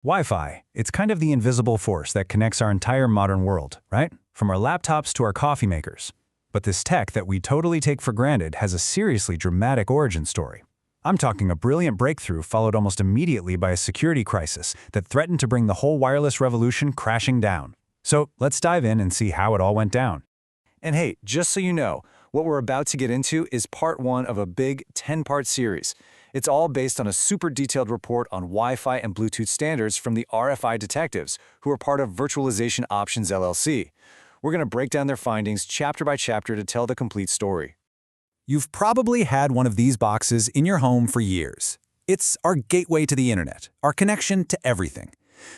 Wi-Fi, it's kind of the invisible force that connects our entire modern world, right? From our laptops to our coffee makers. But this tech that we totally take for granted has a seriously dramatic origin story. I'm talking a brilliant breakthrough followed almost immediately by a security crisis that threatened to bring the whole wireless revolution crashing down. So let's dive in and see how it all went down. And hey, just so you know, what we're about to get into is part one of a big 10-part series. It's all based on a super detailed report on Wi-Fi and Bluetooth standards from the RFI detectives, who are part of Virtualization Options LLC. We're going to break down their findings chapter by chapter to tell the complete story. You've probably had one of these boxes in your home for years. It's our gateway to the internet, our connection to everything.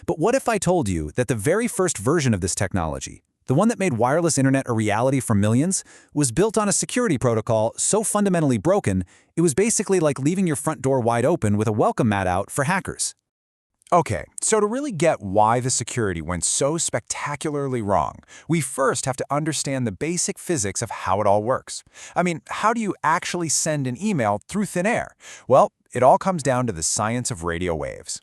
But what if I told you that the very first version of this technology, the one that made wireless internet a reality for millions, was built on a security protocol so fundamentally broken, it was basically like leaving your front door wide open with a welcome mat out for hackers? Okay, so to really get why the security went so spectacularly wrong, we first have to understand the basic physics of how it all works. I mean, how do you actually send an email through thin air? Well, it all comes down to the science of radio waves.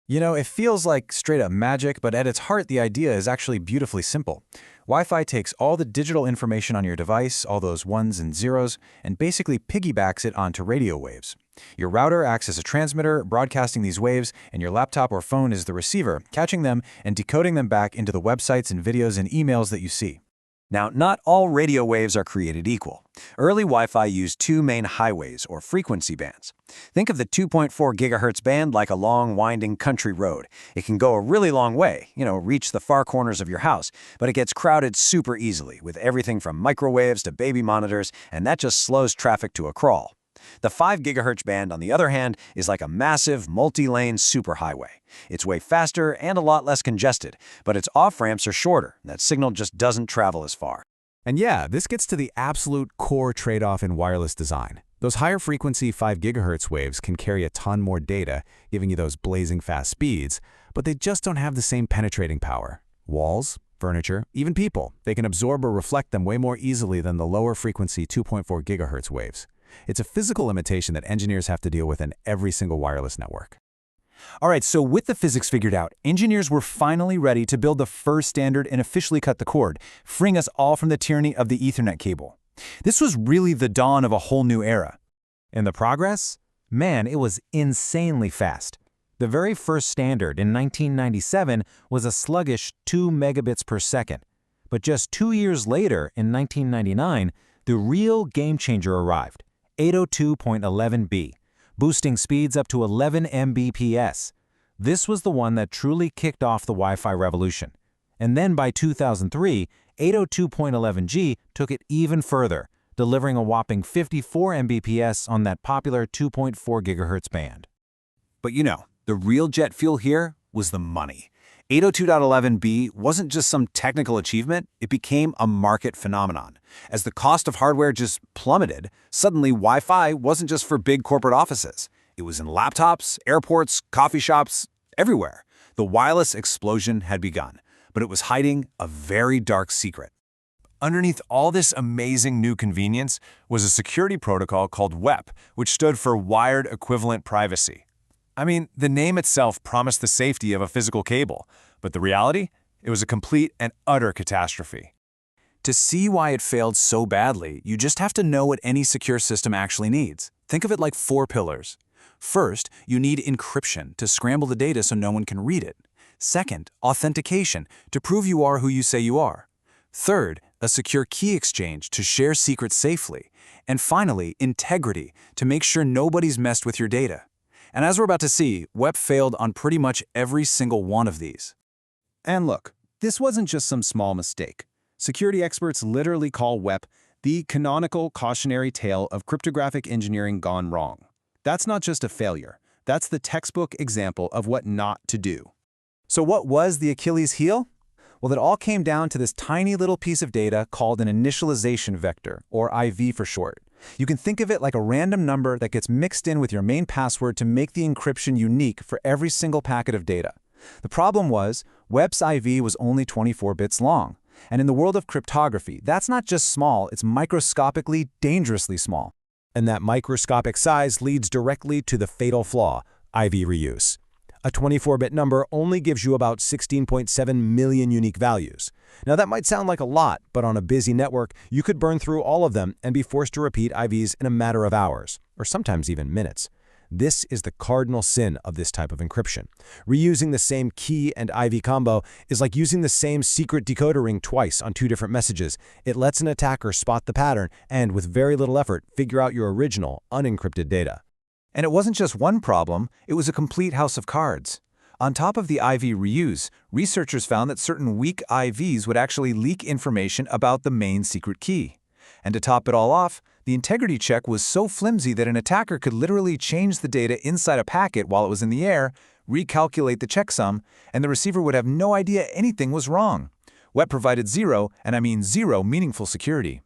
You know, it feels like straight-up magic, but at its heart, the idea is actually beautifully simple. Wi-Fi takes all the digital information on your device, all those ones and zeros, and basically piggybacks it onto radio waves. Your router acts as a transmitter, broadcasting these waves, and your laptop or phone is the receiver, catching them and decoding them back into the websites and videos and emails that you see. Now, not all radio waves are created equal. Early Wi-Fi used two main highways, or frequency bands. Think of the 2.4 gigahertz band like a long, winding country road. It can go a really long way, reach the far corners of your house, but it gets crowded super easily, with everything from microwaves to baby monitors, and that just slows traffic to a crawl. The 5 gigahertz band, on the other hand, is like a massive, multi-lane superhighway. It's way faster and a lot less congested, but its off-ramps are shorter. That signal just doesn't travel as far. And yeah, this gets to the absolute core trade-off in wireless design. Those higher frequency 5 gigahertz waves can carry a ton more data, giving you those blazing fast speeds, but they just don't have the same penetrating power. Walls, furniture, even people, they can absorb or reflect them way more easily than the lower frequency 2.4 gigahertz waves. It's a physical limitation that engineers have to deal with in every single wireless network. All right, so with the physics figured out, engineers were finally ready to build the first standard and officially cut the cord, freeing us all from the tyranny of the Ethernet cable. This was really the dawn of a whole new era. And the progress? Man, it was insanely fast. The very first standard in 1997 was a sluggish 2 megabits per second. But just 2 years later, in 1999, the real game-changer arrived. 802.11b, boosting speeds up to 11 Mbps. This was the one that truly kicked off the Wi-Fi revolution. And then by 2003, 802.11g took it even further, delivering a whopping 54 Mbps on that popular 2.4 gigahertz band. But the real jet fuel here was the money. 802.11b wasn't just some technical achievement, it became a market phenomenon. As the cost of hardware just plummeted, suddenly Wi-Fi wasn't just for big corporate offices. It was in laptops, airports, coffee shops, everywhere. The wireless explosion had begun, but it was hiding a very dark secret. Underneath all this amazing new convenience was a security protocol called WEP, which stood for Wired Equivalent Privacy. I mean, the name itself promised the safety of a physical cable, but the reality? It was a complete and utter catastrophe. To see why it failed so badly, you just have to know what any secure system actually needs. Think of it like 4 pillars. First, you need encryption to scramble the data so no one can read it. Second, authentication to prove you are who you say you are. Third, a secure key exchange to share secrets safely. And finally, integrity to make sure nobody's messed with your data. And as we're about to see, WEP failed on pretty much every single one of these. And look, this wasn't just some small mistake. Security experts literally call WEP the canonical cautionary tale of cryptographic engineering gone wrong. That's not just a failure. That's the textbook example of what not to do. So what was the Achilles heel? Well, it all came down to this tiny little piece of data called an initialization vector, or IV for short. You can think of it like a random number that gets mixed in with your main password to make the encryption unique for every single packet of data. The problem was, WEP's IV was only 24 bits long. And in the world of cryptography, that's not just small, it's microscopically, dangerously small. And that microscopic size leads directly to the fatal flaw, IV reuse. A 24-bit number only gives you about 16.7 million unique values. Now that might sound like a lot, but on a busy network, you could burn through all of them and be forced to repeat IVs in a matter of hours, or sometimes even minutes. This is the cardinal sin of this type of encryption. Reusing the same key and IV combo is like using the same secret decoder ring twice on two different messages. It lets an attacker spot the pattern and, with very little effort, figure out your original, unencrypted data. And it wasn't just one problem, it was a complete house of cards. On top of the IV reuse, researchers found that certain weak IVs would actually leak information about the main secret key. And to top it all off, the integrity check was so flimsy that an attacker could literally change the data inside a packet while it was in the air, recalculate the checksum, and the receiver would have no idea anything was wrong. WEP provided zero, and I mean zero, meaningful security.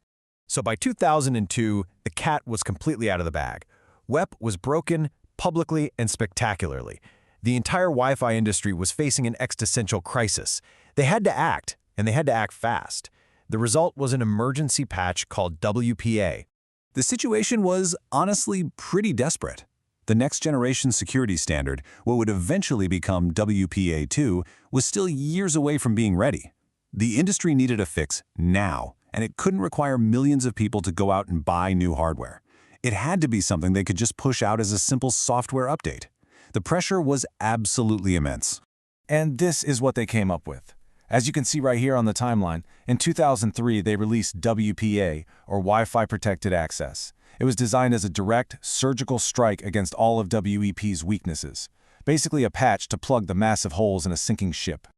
So by 2002, the cat was completely out of the bag. WEP was broken publicly and spectacularly. The entire Wi-Fi industry was facing an existential crisis. They had to act, and they had to act fast. The result was an emergency patch called WPA. The situation was honestly pretty desperate. The next-generation security standard, what would eventually become WPA2, was still years away from being ready. The industry needed a fix now, and it couldn't require millions of people to go out and buy new hardware. It had to be something they could just push out as a simple software update. The pressure was absolutely immense. And this is what they came up with. As you can see right here on the timeline, in 2003 they released WPA, or Wi-Fi Protected Access. It was designed as a direct, surgical strike against all of WEP's weaknesses. Basically a patch to plug the massive holes in a sinking ship.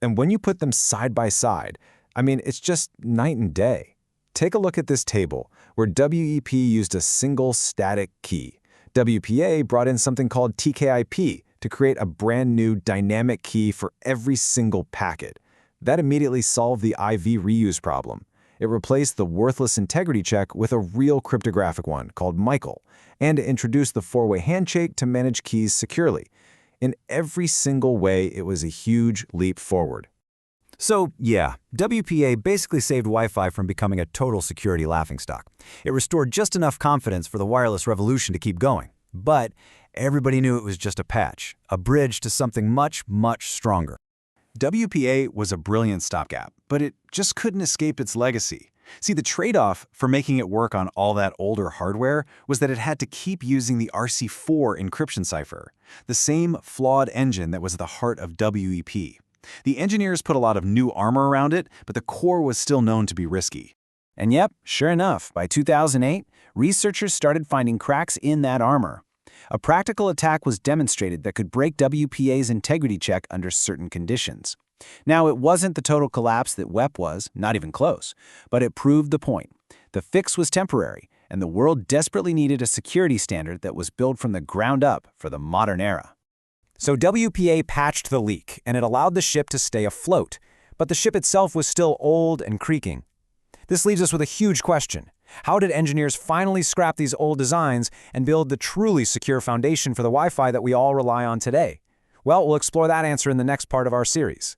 And when you put them side by side, I mean, it's just night and day. Take a look at this table, where WEP used a single static key. WPA brought in something called TKIP to create a brand new dynamic key for every single packet. That immediately solved the IV reuse problem. It replaced the worthless integrity check with a real cryptographic one called Michael, and it introduced the four-way handshake to manage keys securely. In every single way, it was a huge leap forward. So, yeah, WPA basically saved Wi-Fi from becoming a total security laughingstock. It restored just enough confidence for the wireless revolution to keep going. But everybody knew it was just a patch, a bridge to something much, much stronger. WPA was a brilliant stopgap, but it just couldn't escape its legacy. See, the trade-off for making it work on all that older hardware was that it had to keep using the RC4 encryption cipher, the same flawed engine that was at the heart of WEP. The engineers put a lot of new armor around it, but the core was still known to be risky. And yep, sure enough, by 2008, researchers started finding cracks in that armor. A practical attack was demonstrated that could break WPA's integrity check under certain conditions. Now, it wasn't the total collapse that WEP was, not even close, but it proved the point. The fix was temporary, and the world desperately needed a security standard that was built from the ground up for the modern era. So WPA patched the leak, and it allowed the ship to stay afloat, but the ship itself was still old and creaking. This leaves us with a huge question. How did engineers finally scrap these old designs and build the truly secure foundation for the Wi-Fi that we all rely on today? Well, we'll explore that answer in the next part of our series.